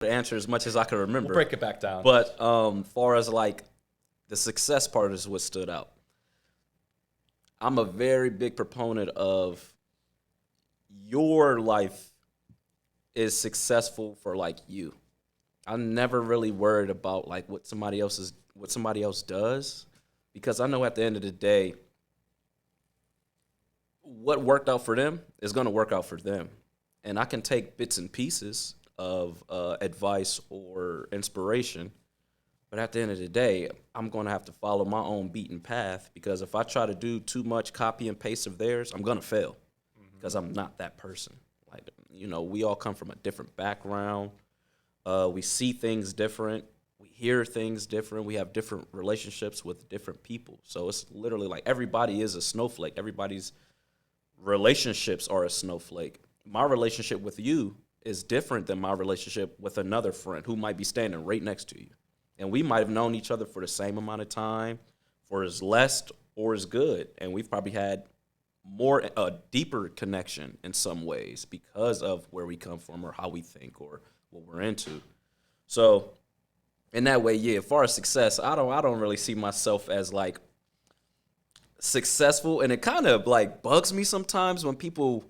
the answer as much as I can remember. We'll break it back down. But far as like the success part is what stood out. I'm a very big proponent of your life is successful for like you. I'm never really worried about like what somebody else does, because I know at the end of the day what worked out for them is going to work out for them. And I can take bits and pieces of advice or inspiration, but at the end of the day, I'm going to have to follow my own beaten path, because if I try to do too much copy and paste of theirs, I'm going to fail because I'm not that person. Like, we all come from a different background. We see things different. We hear things different. We have different relationships with different people. So it's literally like everybody is a snowflake. Everybody's relationships are a snowflake. My relationship with you is different than my relationship with another friend who might be standing right next to you. And we might have known each other for the same amount of time, for as less or as good. And we've probably had a deeper connection in some ways because of where we come from or how we think or what we're into. So in that way, yeah, as far as success, I don't really see myself as like successful. And it kind of like bugs me sometimes when people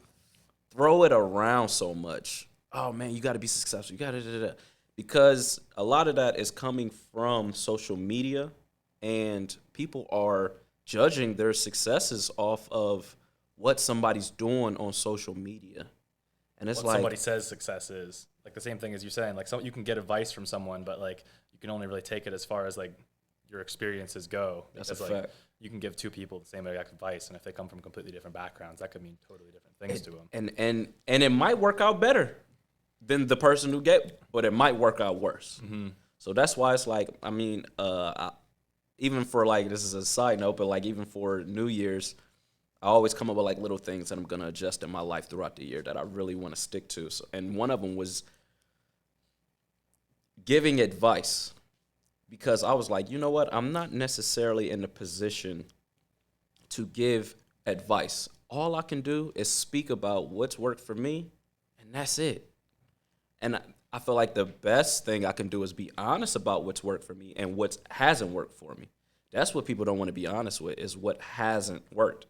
throw it around so much. Oh man, you got to be successful. You got to because a lot of that is coming from social media, and people are judging their successes off of what somebody's doing on social media. And it's what somebody says success is. Like the same thing as you're saying, like you can get advice from someone, but like you can only really take it as far as like your experiences go. That's a because, fact. Like, you can give two people the same exact advice, and if they come from completely different backgrounds, that could mean totally different things to them. And it might work out better than the person who but it might work out worse. Mm-hmm. So that's why it's like, I mean, even for like, this is a side note, but like even for New Year's, I always come up with like little things that I'm going to adjust in my life throughout the year that I really want to stick to. So, and one of them was giving advice, because I was like, you know what? I'm not necessarily in a position to give advice. All I can do is speak about what's worked for me, and that's it. And I feel like the best thing I can do is be honest about what's worked for me and what hasn't worked for me. That's what people don't want to be honest with, is what hasn't worked.